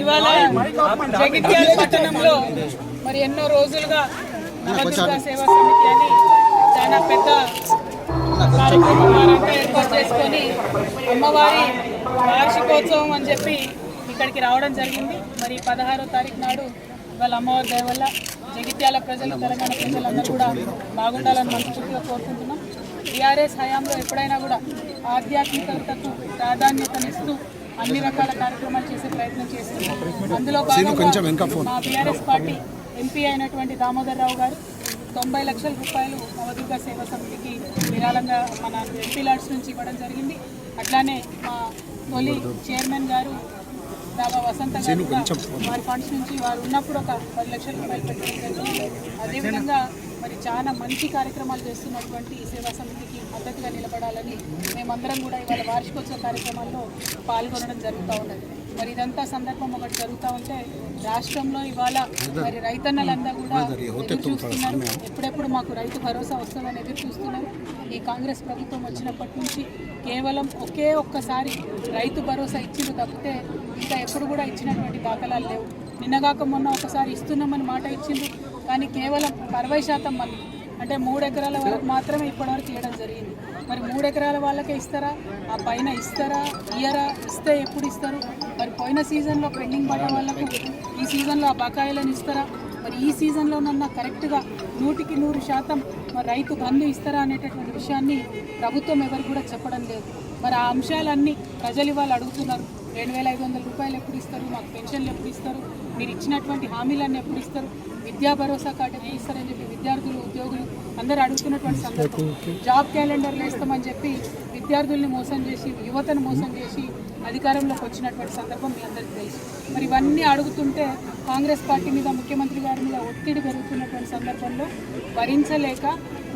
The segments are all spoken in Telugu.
ఇవాళ జగిత్యాల పట్టణంలో మరి ఎన్నో రోజులుగా నవదుర్గ సేవా సమితి అని చాలా పెద్ద కార్యక్రమం వారంతా ఏర్పాటు చేసుకొని అమ్మవారి వార్షికోత్సవం అని చెప్పి ఇక్కడికి రావడం జరిగింది. మరి 16వ తారీఖు నాడు వాళ్ళ అమ్మవారి దయ వల్ల జగిత్యాల ప్రజలు, తెలంగాణ ప్రజలందరూ కూడా బాగుండాలని మనస్ఫూర్తిగా కోరుకుంటున్నాం. టీఆర్ఎస్ హయాంలో ఎప్పుడైనా కూడా ఆధ్యాత్మికతకు ప్రాధాన్యతనిస్తూ అన్ని రకాల కార్యక్రమాలు చేసే ప్రయత్నం చేస్తున్నాం. అందులో భాగంగా మా బీఆర్ఎస్ పార్టీ ఎంపీ అయినటువంటి దామోదర్ రావు గారు 90 లక్షల రూపాయలు నవదుర్గ సేవా సమితికి విరాళంగా మన ఎంపీ లాడ్స్ నుంచి ఇవ్వడం జరిగింది. అట్లానే మా తొలి చైర్మన్ గారు దాబా వసంత గారు వారి ఫండ్స్ నుంచి వారు ఉన్నప్పుడు ఒక 10 లక్షల రూపాయలు పెట్టడం జరిగింది. అదేవిధంగా మరి చాలా మంచి కార్యక్రమాలు చేస్తున్నటువంటి ఈ సేవా సమితికి మద్దతుగా నిలబడాలని మేమందరం కూడా ఇవాళ వార్షికోత్సవ కార్యక్రమాల్లో పాల్గొనడం జరుగుతూ ఉన్నది. మరి ఇదంతా సందర్భం ఒకటి జరుగుతూ ఉంటే రాష్ట్రంలో ఇవాళ మరి రైతన్నలందరూ కూడా ఎదురు చూస్తున్నారు. ఎప్పుడెప్పుడు మాకు రైతు భరోసా వస్తుందని ఎదురు చూస్తున్నారు. ఈ కాంగ్రెస్ ప్రభుత్వం వచ్చినప్పటి నుంచి కేవలం ఒక్కసారి రైతు భరోసా ఇచ్చింది తప్పితే ఇంకా ఎప్పుడు కూడా ఇచ్చినటువంటి దాఖలాలు లేవు. నిన్నగాక మొన్న ఒకసారి ఇస్తున్నామని మాట ఇచ్చింది, కానీ కేవలం 60% మంది అంటే 3 ఎకరాల వరకు మాత్రమే ఇప్పటివరకు ఇవ్వడం జరిగింది. మరి 3 ఎకరాల వాళ్ళకే ఇస్తారా, ఆ పైన ఇస్తారా, ఇయ్యరా, ఇస్తే ఎప్పుడు ఇస్తారు? మరి పోయిన సీజన్లో పెండింగ్ పడ్డ వాళ్ళకు ఈ సీజన్లో ఆ బకాయిలను ఇస్తారా? మరి ఈ సీజన్లోనన్నా కరెక్ట్గా 100% మరి రైతు బంధు ఇస్తారా అనేటటువంటి విషయాన్ని ప్రభుత్వం ఎవరికి కూడా చెప్పడం లేదు. మరి ఆ అంశాలన్నీ ప్రజలు ఇవాళ అడుగుతున్నారు. 2500 రూపాయలు ఎప్పుడు ఇస్తారు, మాకు పెన్షన్లు ఎప్పుడు ఇస్తారు, మీరు ఇచ్చినటువంటి హామీలన్నీ ఎప్పుడు ఇస్తారు, విద్యా భరోసా కార్డు ఏ ఇస్తారని చెప్పి విద్యార్థులు, ఉద్యోగులు అందరూ అడుగుతున్నటువంటి సందర్భం. జాబ్ క్యాలెండర్లు వేస్తామని చెప్పి విద్యార్థుల్ని మోసం చేసి, యువతను మోసం చేసి అధికారంలోకి వచ్చినటువంటి సందర్భం మీ అందరికీ తెలుసు. మరి ఇవన్నీ అడుగుతుంటే కాంగ్రెస్ పార్టీ మీద, ముఖ్యమంత్రి గారి మీద ఒత్తిడి పెరుగుతున్నటువంటి సందర్భంలో భరించలేక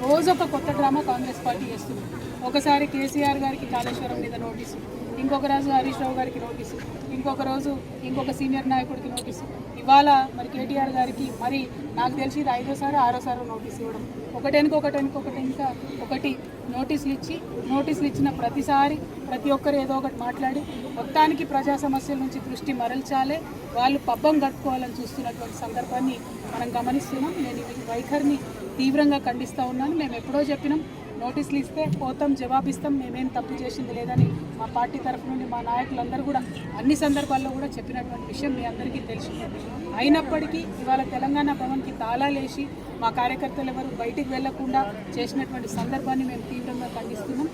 రోజొక కొత్త డ్రామా కాంగ్రెస్ పార్టీ చేస్తుంది. ఒకసారి కేసీఆర్ గారికి కాళేశ్వరం మీద నోటీసు, ఇంకొక రోజు హరీష్ రావు గారికి నోటీసు, ఇంకొక రోజు ఇంకొక సీనియర్ నాయకుడికి నోటీసు, ఇవాళ మరి కేటీఆర్ గారికి మరి నాకు తెలిసి ఇది 5వ 6వ నోటీసు ఇవ్వడం, ఒకటి నోటీసులు ఇచ్చిన ప్రతిసారి ప్రతి ఒక్కరు ఏదో ఒకటి మాట్లాడి మొత్తానికి ప్రజా సమస్యల నుంచి దృష్టి మరల్చాలే, వాళ్ళు పబ్బం గడుపుకోవాలని చూస్తున్నటువంటి సందర్భాన్ని మనం గమనిస్తున్నాం. నేను ఈ వైఖరిని తీవ్రంగా ఖండిస్తూ ఉన్నాను. మేము ఎప్పుడో చెప్పినాం, నోటీసులు ఇస్తే పోతాం, జవాబిస్తాం, మేమేం తప్పు చేసింది లేదని మా పార్టీ తరఫు నుండి మా నాయకులందరూ కూడా అన్ని సందర్భాల్లో కూడా చెప్పినటువంటి విషయం మీ అందరికీ తెలిసిందే. అయినప్పటికీ ఇవాళ తెలంగాణ భవన్కి తాళాలేసి మా కార్యకర్తలు ఎవరు బయటికి వెళ్లకుండా చేసినటువంటి సందర్భాన్ని మేము తీవ్రంగా ఖండిస్తున్నాం.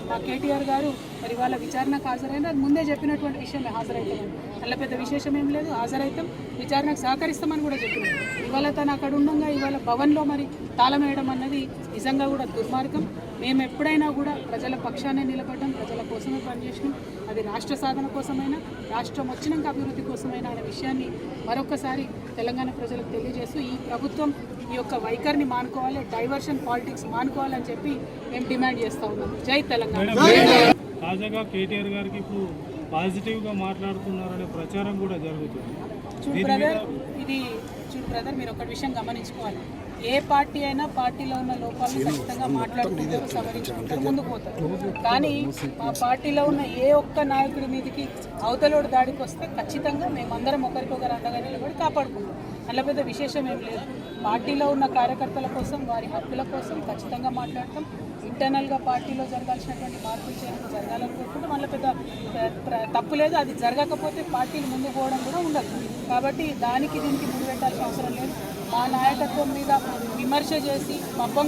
మా కేటీఆర్ గారు మరి ఇవాళ విచారణకు హాజరైన ముందే చెప్పినటువంటి విషయమే, హాజరవుతామని. అలా పెద్ద విశేషం ఏం లేదు, హాజరవుతాం, విచారణకు సహకరిస్తామని కూడా చెప్పినాం. ఇవాళ తను అక్కడ ఉండగా ఇవాళ భవన్లో మరి తాళం వేయడం అన్నది నిజంగా కూడా దుర్మార్గం. మేము ఎప్పుడైనా కూడా ప్రజల పక్షానే నిలబడ్డాం, ప్రజల కోసమే పనిచేసినాం. అది రాష్ట్ర సాధన కోసమైనా, రాష్ట్రం వచ్చినాక అభివృద్ధి కోసమైనా అనే విషయాన్ని మరొకసారి తెలంగాణ ప్రజలకు తెలియజేస్తూ ఈ ప్రభుత్వం ఈ యొక్క వైఖరిని మానుకోవాలి, డైవర్షన్ పాలిటిక్స్ మానుకోవాలని చెప్పి మేము డిమాండ్ చేస్తూ ఉన్నాం. జై తెలంగాణ. తాజాగా కేటీఆర్ గారికి ఇప్పుడు పాజిటివ్గా మాట్లాడుతున్నారనే ప్రచారం కూడా జరుగుతుంది. చూడు బ్రదర్, మీరు ఒక విషయం గమనించుకోవాలి. ఏ పార్టీ అయినా పార్టీలో ఉన్న లోపాలను ఖచ్చితంగా మాట్లాడుకుంటారు, సవరించుకుంటారు, ముందుకు పోతారు. కానీ మా పార్టీలో ఉన్న ఏ ఒక్క నాయకుడి మీదకి అవతలోడు దాడికి వస్తే ఖచ్చితంగా మేమందరం ఒకరికొకరు అండగా నిలబడి కాపాడుకుంటాం. అలా పెద్ద విశేషం ఏం లేదు. పార్టీలో ఉన్న కార్యకర్తల కోసం, వారి హక్కుల కోసం ఖచ్చితంగా మాట్లాడతాం. ఇంటర్నల్గా పార్టీలో జరగాల్సినటువంటి మార్పులు చేయడం జరగాలని కోరుకుంటాం. మళ్ళీ పెద్ద తప్పు లేదు. అది జరగకపోతే పార్టీలు ముందుకు పోవడం కూడా ఉండదు. కాబట్టి దీనికి ముందు పెట్టాల్సిన అవసరం లేదు. మా నాయకత్వం మీద విమర్శ చేసి పబ్బం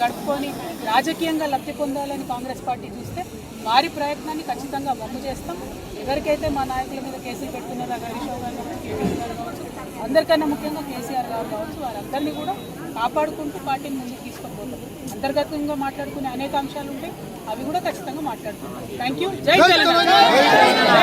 గడుపుకొని రాజకీయంగా లబ్ధి పొందాలని కాంగ్రెస్ పార్టీ చూస్తే వారి ప్రయత్నాన్ని ఖచ్చితంగా వమ్ము చేస్తాం. ఎవరికైతే మా నాయకుల మీద కేసులు పెడుతున్నారో హరీష్ రావు గారు కావచ్చు, అందరికన్నా ముఖ్యంగా కేసీఆర్ గారు కావచ్చు, వారందరినీ కూడా కాపాడుకుంటూ పార్టీని ముందుకు తీసుకుపోతాం. అంతర్గతంగా మాట్లాడుకునే అనేక అంశాలు ఉంటాయి, అవి కూడా ఖచ్చితంగా మాట్లాడుకుంటాం. Thank you. జై తెలంగాణ.